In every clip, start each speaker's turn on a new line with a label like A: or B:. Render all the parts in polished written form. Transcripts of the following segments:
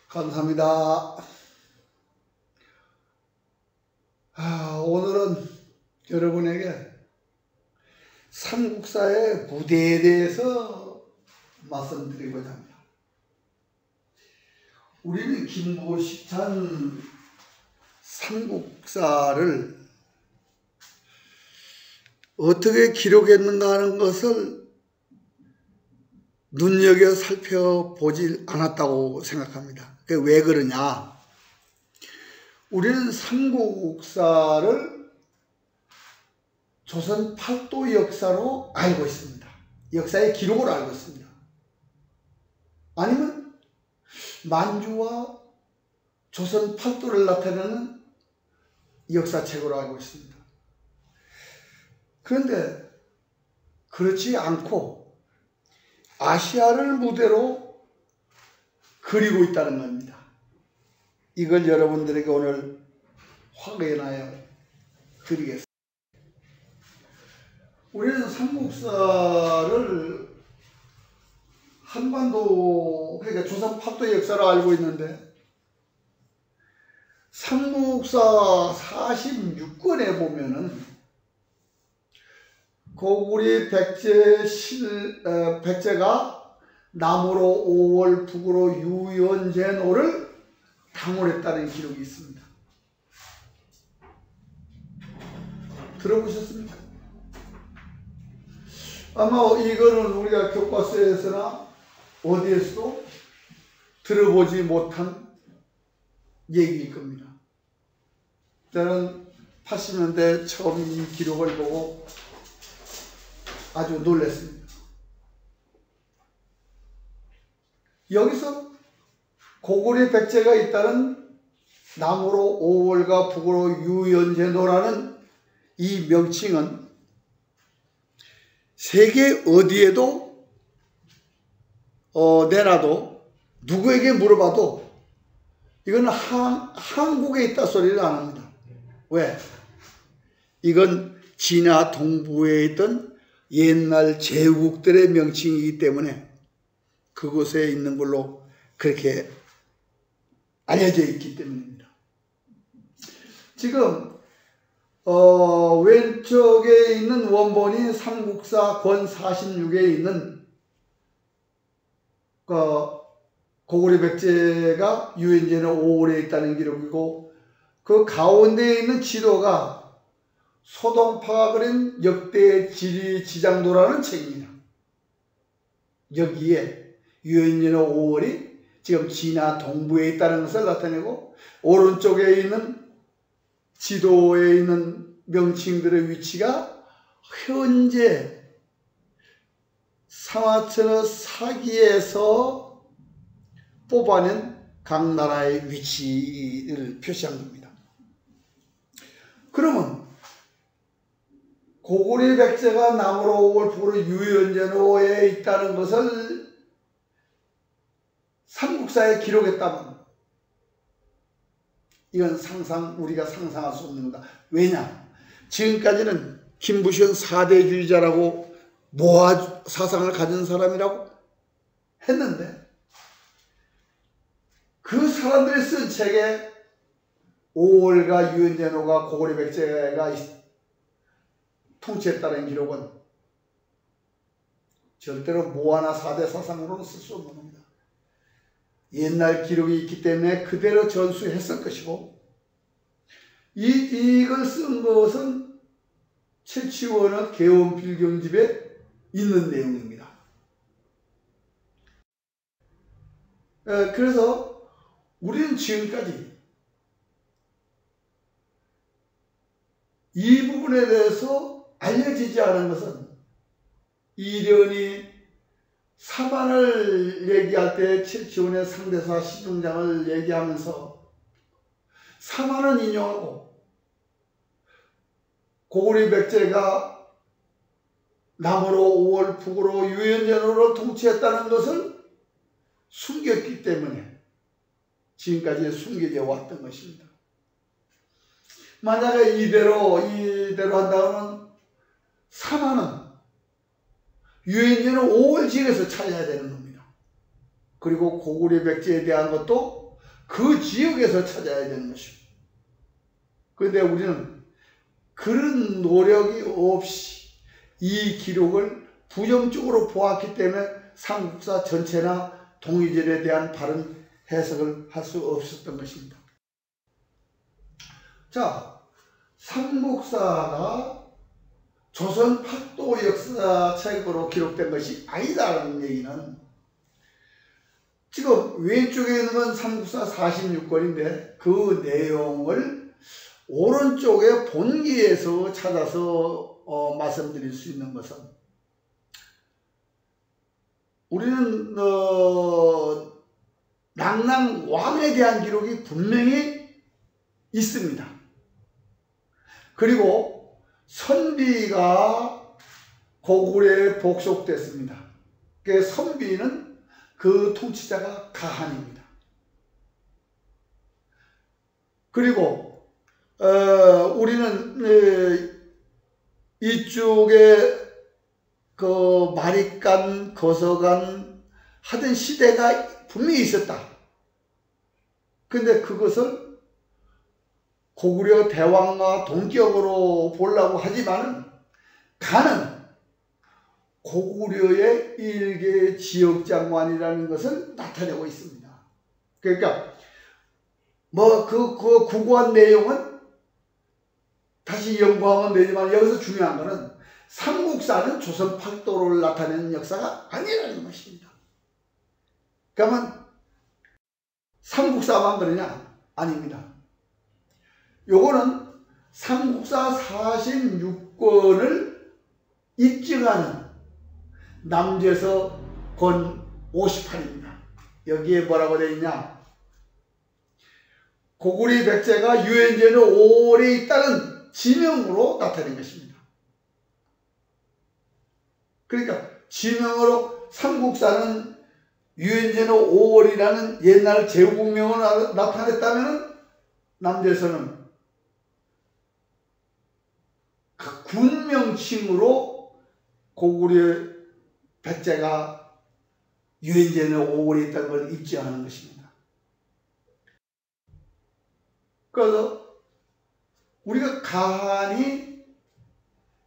A: 감사합니다. 오늘은 여러분에게 삼국사의 무대에 대해서 말씀드리고자 합니다. 우리는 김보식찬 삼국사를 어떻게 기록했는가 하는 것을 눈여겨 살펴보질 않았다고 생각합니다. 왜 그러냐? 우리는 삼국사를 조선 팔도 역사로 알고 있습니다. 역사의 기록으로 알고 있습니다. 아니면 만주와 조선 팔도를 나타내는 역사책으로 알고 있습니다. 그런데 그렇지 않고 아시아를 무대로 그리고 있다는 겁니다. 이걸 여러분들에게 오늘 확인하여 드리겠습니다. 우리는 삼국사를 한반도, 그러니까 조선 팔도 역사로 알고 있는데 삼국사 46권에 보면은 고구리 백제가 남으로 5월 북으로 유연제노를 당원했다는 기록이 있습니다. 들어보셨습니까? 아마 이거는 우리가 교과서에서나 어디에서도 들어보지 못한 얘기일 겁니다. 저는 80년대 처음 이 기록을 보고 아주 놀랐습니다. 여기서 고구려 백제가 있다는 남으로 5월과 북으로 유연제노라는 이 명칭은 세계 어디에도 내놔도 누구에게 물어봐도 이건 한국에 있다 소리를 안 합니다. 왜? 이건 진화 동부에 있던 옛날 제국들의 명칭이기 때문에 그곳에 있는 걸로 그렇게 알려져 있기 때문입니다. 지금 왼쪽에 있는 원본이 삼국사 권 46에 있는 고구려 백제가 유연제노 5월에 있다는 기록이고, 그 가운데에 있는 지도가 소동파가 그린 역대 지리지장도라는 책입니다. 여기에 유연제노 5월이 지금 진화 동부에 있다는 것을 나타내고, 오른쪽에 있는 지도에 있는 명칭들의 위치가 현재 상하천의 사기에서 뽑아낸 각 나라의 위치를 표시한 겁니다. 그러면 고구려 백제가 남으로 5월 북으로 유연제노에 있다는 것을 삼국사에 기록했다면 이건 우리가 상상할 수 없는 거다. 왜냐? 지금까지는 김부시은 4대주의자라고 모아 사상을 가진 사람이라고 했는데, 그 사람들이 쓴 책에 5월과 유연제노가 고구려 백제가 통치했다는 기록은 절대로 모아나 4대 사상으로는 쓸 수 없는 겁니다. 옛날 기록이 있기 때문에 그대로 전수했을 것이고, 이걸 쓴 것은 최치원의 개원필경집에 있는 내용입니다. 그래서 우리는 지금까지 이 부분에 대해서 알려지지 않은 것은, 이련이 사반을 얘기할 때 최치원의 상대사 시중장을 얘기하면서 사반은 인용하고 고구려 백제가 남으로 5월 북으로 유연제노를 통치했다는 것을 숨겼기 때문에 지금까지 숨겨져 왔던 것입니다. 만약에 이대로 한다면 사반은 유연제노 5월 지역에서 찾아야 되는 겁니다. 그리고 고구려 백제에 대한 것도 그 지역에서 찾아야 되는 것이고, 그런데 우리는 그런 노력이 없이 이 기록을 부정적으로 보았기 때문에 삼국사 전체나 동이절에 대한 바른 해석을 할 수 없었던 것입니다. 자, 삼국사가 조선 팔도 역사책으로 기록된 것이 아니다라는 얘기는, 지금 왼쪽에 있는 건 삼국사 46권인데 그 내용을 오른쪽에 본기에서 찾아서 말씀드릴 수 있는 것은, 우리는 낭랑 왕에 대한 기록이 분명히 있습니다. 그리고 선비가 고구려에 복속됐습니다. 그 선비는 그 통치자가 가한입니다. 그리고 우리는 이쪽에 그 마리간, 거서간 하던 시대가 분명히 있었다. 근데 그것을 고구려 대왕과 동격으로 보려고 하지만은 간은 고구려의 일개 지역장관이라는 것을 나타내고 있습니다. 그러니까 그 구구한 내용은 다시 연구하면 되지만, 여기서 중요한 것은 삼국사는 조선 팔도를 나타내는 역사가 아니라는 것입니다. 그러면 삼국사만 그러냐? 아닙니다. 요거는 삼국사 46권을 입증하는 남제서 권 58입니다. 여기에 뭐라고 되어 있냐? 고구려 백제가 유엔제는 5월에 있다는 지명으로 나타낸 것입니다. 그러니까 지명으로 삼국사는 유엔제는 5월이라는 옛날 제국명을 나타냈다면, 남제서는 각 군명칭으로 고구려 백제가 유엔제는 5월에 있다는 걸 입증하는 것입니다. 그래서 우리가 가한이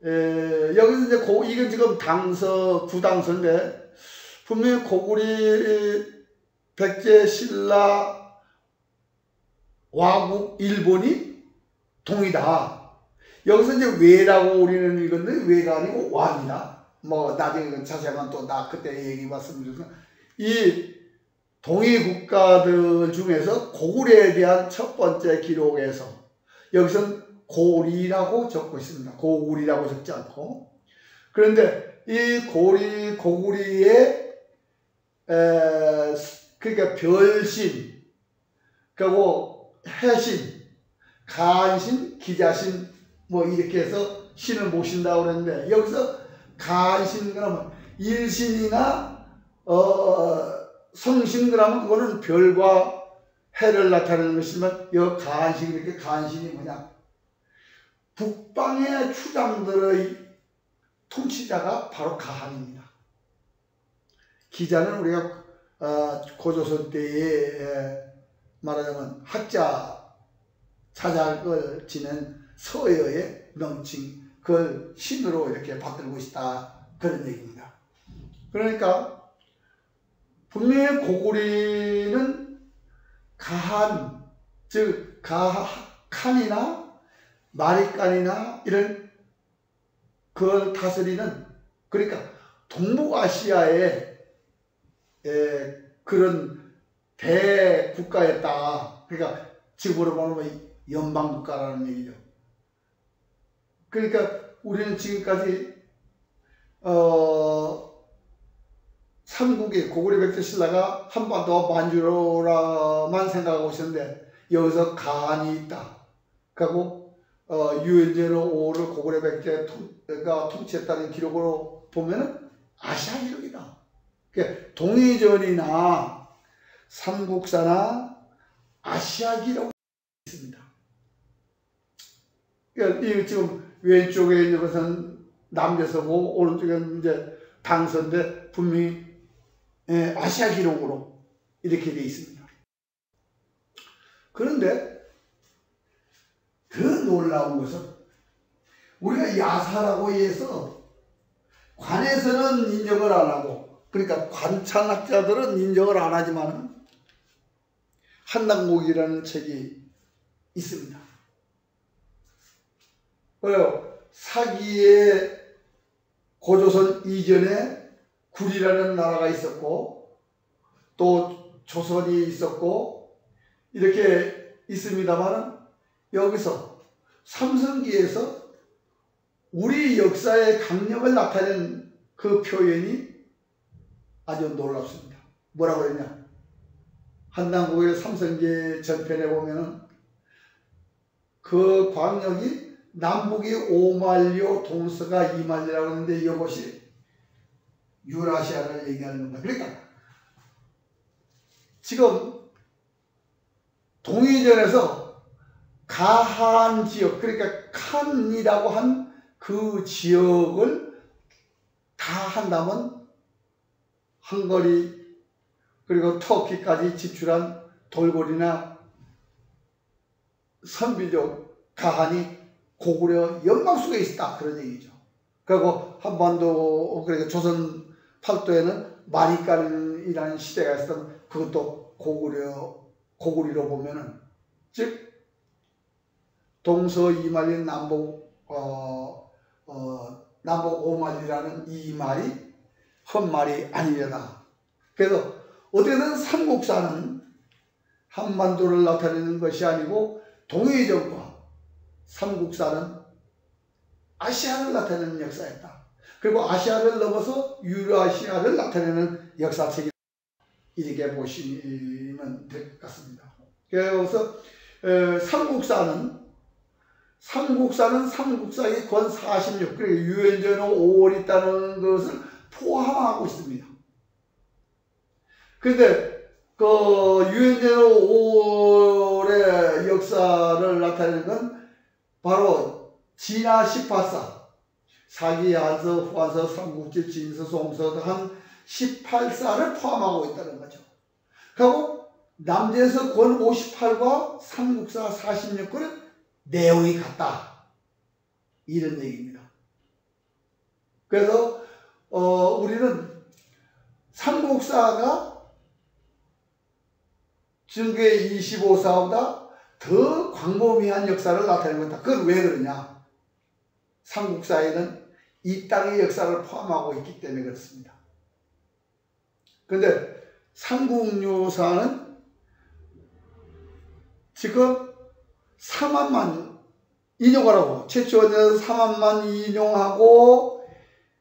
A: 여기서 이제 이건 지금 당서, 구당서인데, 분명히 고구려 백제 신라 와국 일본이 동이다. 여기서 이제 왜라고 우리는 읽었는데 왜가 아니고 와입니다. 뭐 나중에 자세한 또 나 그때 얘기 말씀드려서, 이 동이 국가들 중에서 고구려에 대한 첫 번째 기록에서 여기서는 고리라고 적고 있습니다. 고구리라고 적지 않고. 그런데 이 고구리의 그러니까 별신, 그리고 해신, 간신, 기자신 뭐 이렇게 해서 신을 모신다고 그랬는데, 여기서 간신 그러면 일신이나 성신 그러면 그거는 별과 해를 나타내는 것이지만, 여기 간신, 이렇게 간신이 뭐냐? 북방의 추장들의 통치자가 바로 가한입니다. 기자는 우리가 고조선 때에 말하자면 학자 자작을 지낸 서여의 명칭, 그걸 신으로 이렇게 받들고 있다, 그런 얘기입니다. 그러니까 분명히 고구려는 가한, 즉 가한이나 마리간이나 이런 그걸 다스리는, 그러니까 동북아시아의 그런 대국가였다. 그러니까 지금으로 보면 연방국가라는 얘기죠. 그러니까 우리는 지금까지 삼국이 고구려 백제 신라가 한반도 만주로라만 생각하고 있었는데, 여기서 가한이 있다. 그리고 유엔제는 5를 고구려 백제가 통치했다는 기록으로 보면은 아시아 기록이다. 그러니까 동이전이나 삼국사나 아시아 기록이 있습니다. 그러니까 이 지금 왼쪽에 있는 것은 남제서고 오른쪽에는 이제 당서인데, 분명히 아시아 기록으로 이렇게 되어 있습니다. 그런데 더 놀라운 것은 우리가 야사라고 해서 관에서는 인정을 안 하고, 그러니까 관찬학자들은 인정을 안 하지만 한당곡이라는 책이 있습니다. 그래요. 사기의 고조선 이전에 구리라는 나라가 있었고 또 조선이 있었고 이렇게 있습니다만, 여기서 삼성기에서 우리 역사의 강력을 나타낸 그 표현이 아주 놀랍습니다. 뭐라고 했냐? 한당국의 삼성기 전편에 보면은 그 광역이 남북이 5만리, 동서가 2만리라고 하는데 이것이 유라시아를 얘기하는 겁니다. 그러니까 지금 동이전에서 가한 지역, 그러니까 칸이라고 한 그 지역을 다 한다면 헝가리 그리고 터키까지 진출한 돌고리나 선비족 가한이 고구려 연막 속에 있다, 그런 얘기죠. 그리고 한반도, 그러니까 조선 팔도에는 마니간이라는 시대가 있었던, 그것도 고구리로 보면은, 즉 동서 2만리 남북 5만리라는 이 말이 헛말이 아니려다. 그래서 어떻게든 삼국사는 한반도를 나타내는 것이 아니고 동해전과 삼국사는 아시아를 나타내는 역사였다. 그리고 아시아를 넘어서 유라시아를 나타내는 역사책이 이렇게 보시면 될 것 같습니다. 그래서 삼국사의 권 46, 그리고 유엔전후 5월 있다는 것을 포함하고 있습니다. 그런데 그 유엔전후 5월의 역사를 나타내는 건 바로 진화 18사, 사기, 한서, 후한서, 삼국지, 진서, 송서 한 18사를 포함하고 있다는 거죠. 그리고 남제서 권 58과 삼국사 46권은 내용이 같다, 이런 얘기입니다. 그래서 우리는 삼국사가 증거의 25사보다 더 광범위한 역사를 나타내는 거다. 그건 왜 그러냐? 삼국사에는 이 땅의 역사를 포함하고 있기 때문에 그렇습니다. 그런데 삼국유사는 지금 4만만 인용하라고, 최초원에서 4만만 인용하고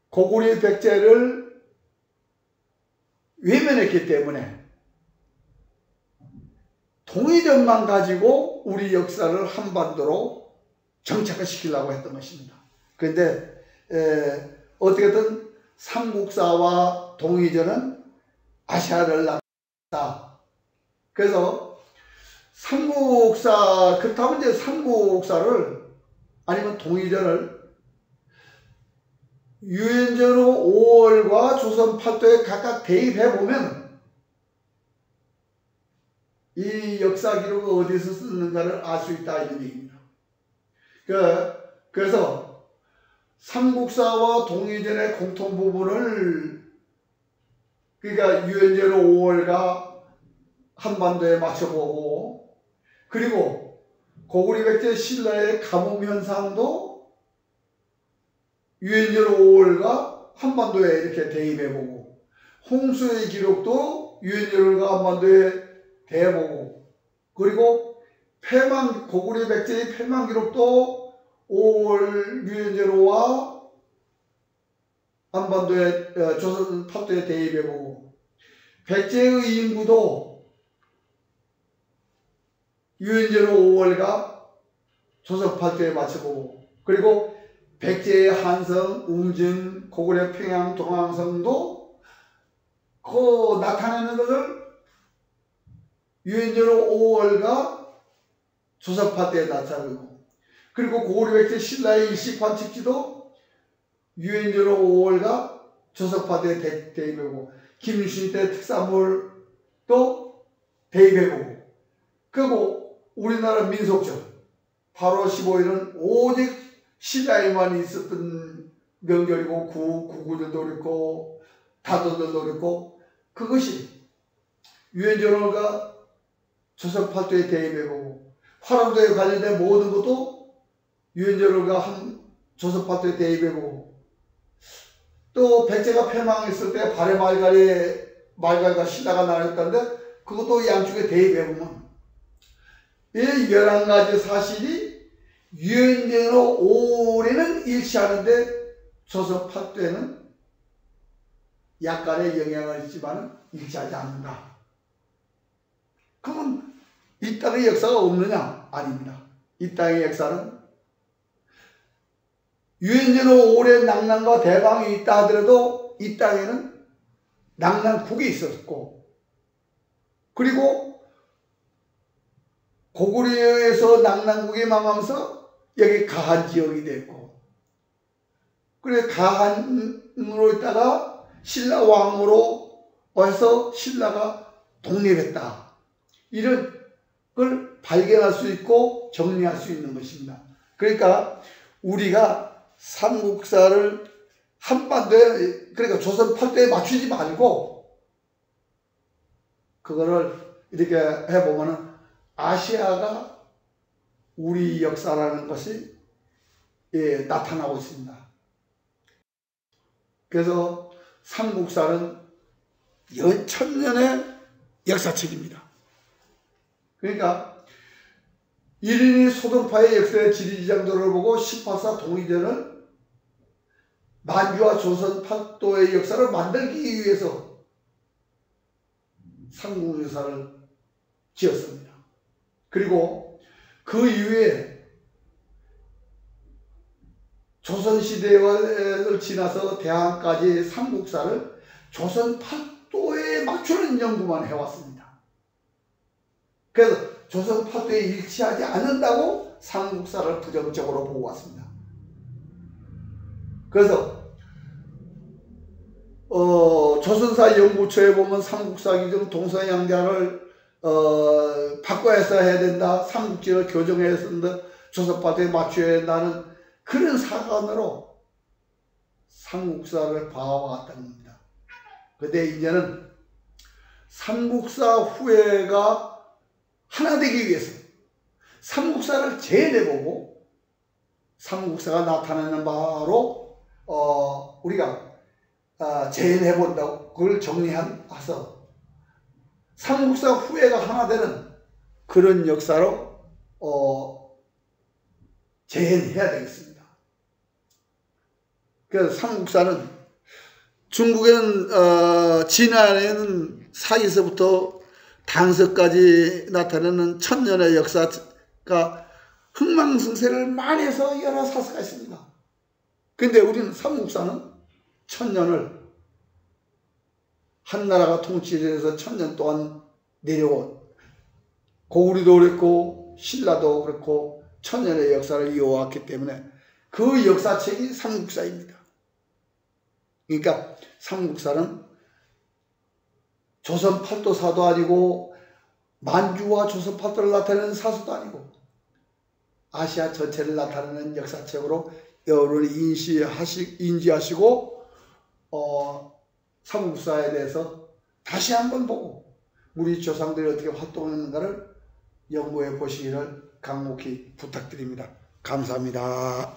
A: 고구려 백제를 외면했기 때문에 동의전만 가지고 우리 역사를 한반도로 정착을 시키려고 했던 것입니다. 그런데 어떻게든 삼국사와 동의전은 아시아를 나타냈다. 그래서 그렇다면 이제 삼국사를 아니면 동의전을 유엔전후 5월과 조선 팔도에 각각 대입해 보면 이 역사 기록을 어디서 쓰는가를 알 수 있다, 이런 얘기입니다. 그래서 삼국사와 동의전의 공통 부분을, 그러니까 유엔전후 5월과 한반도에 맞춰보고, 그리고 고구려 백제 신라의 가뭄 현상도 유엔전후 5월과 한반도에 이렇게 대입해보고, 홍수의 기록도 유엔전후가 한반도에 대해보고, 그리고 고구려 백제의 패망 기록도 5월 유엔전후와 한반도에 조선 팔도에 대입해보고, 백제의 인구도 유엔전후 5월과 조선 팔도에 맞춰보고, 그리고 백제의 한성, 웅진, 고구려 평양, 동항성도 그 나타내는 것을 유엔전후 5월과 조선 팔도에 나타내고, 그리고 고구려 백제 신라의 일식판 책지도 유엔전후 5월과 조선 팔도에 대입해보고, 김유신 때 특사물도 대입해보고, 그리고 우리나라 민속절 8월 15일은 오직 신라에만 있었던 명절이고 구구절도 그렇고 다도절도 그렇고 그것이 유엔전월과 조선팔도에 대입해보고 화랑도에 관련된 모든 것도 유엔전월과 조선팔도에 대입해보고 또 백제가 패망했을 때 발해 말갈과 신라가 나눴다는데 그것도 양쪽에 대입해보면 이 11가지 사실이 유엔전월 올해는 일치하는데 조선팔도에는 약간의 영향을 있지만 일치하지 않는다. 그러면 이 땅의 역사가 없느냐? 아닙니다. 이 땅의 역사는 유엔전월 올해 낙랑과 대방이 있다 하더라도 이 땅에는 낙랑국이 있었고 그리고 고구려에서 낙랑국이 망하면서 여기 가한 지역이 됐고 그래 가한으로 있다가 신라 왕으로 해서 신라가 독립했다. 이런 걸 발견할 수 있고 정리할 수 있는 것입니다. 그러니까 우리가 삼국사를 한반도에 그러니까 조선 팔도에 맞추지 말고 그거를 이렇게 해보면은 아시아가 우리 역사라는 것이 나타나고 있습니다. 그래서 삼국사는 천년의 역사책입니다. 그러니까 1인이 소동파의 역사의 지리지장도를 보고 18사 동의전을 만주와 조선 팔도의 역사를 만들기 위해서 삼국유사를 지었습니다. 그리고 그 이후에 조선시대를 지나서 대항까지 삼국사를 조선 팔도에 맞추는 연구만 해왔습니다. 그래서 조선 팔도에 일치하지 않는다고 삼국사를 부정적으로 보고 왔습니다. 그래서 조선사 연구처에 보면 삼국사 기준 동서양자를 바꿔서 해야 된다. 삼국지를 교정해서 조선 팔도에 맞춰야 된다는 그런 사관으로 삼국사를 봐왔다는 겁니다. 그런데 이제는 삼국사 후회가 하나 되기 위해서 삼국사를 재해내보고 삼국사가 나타나는 바로 우리가 재해내본다고 그걸 정리해서 삼국사 후회가 하나 되는 그런 역사로 재해내야 되겠습니다. 그래서 삼국사는 중국에는 진안에는 사기서부터 당서까지 나타내는 천년의 역사가 흥망성쇠를 많이 해서 여러 사서가 있습니다. 근데 우리는 삼국사는 천년을 한나라가 통치해서 천년 동안 내려온 고구려도 그랬고 신라도 그렇고 천년의 역사를 이어왔기 때문에 그 역사책이 삼국사입니다. 그러니까 삼국사는 조선 팔도사도 아니고 만주와 조선 팔도를 나타내는 사서도 아니고 아시아 전체를 나타내는 역사책으로 여러분이 인지하시고 삼국사에 대해서 다시 한번 보고 우리 조상들이 어떻게 활동했는가를 연구해 보시기를 강목히 부탁드립니다. 감사합니다.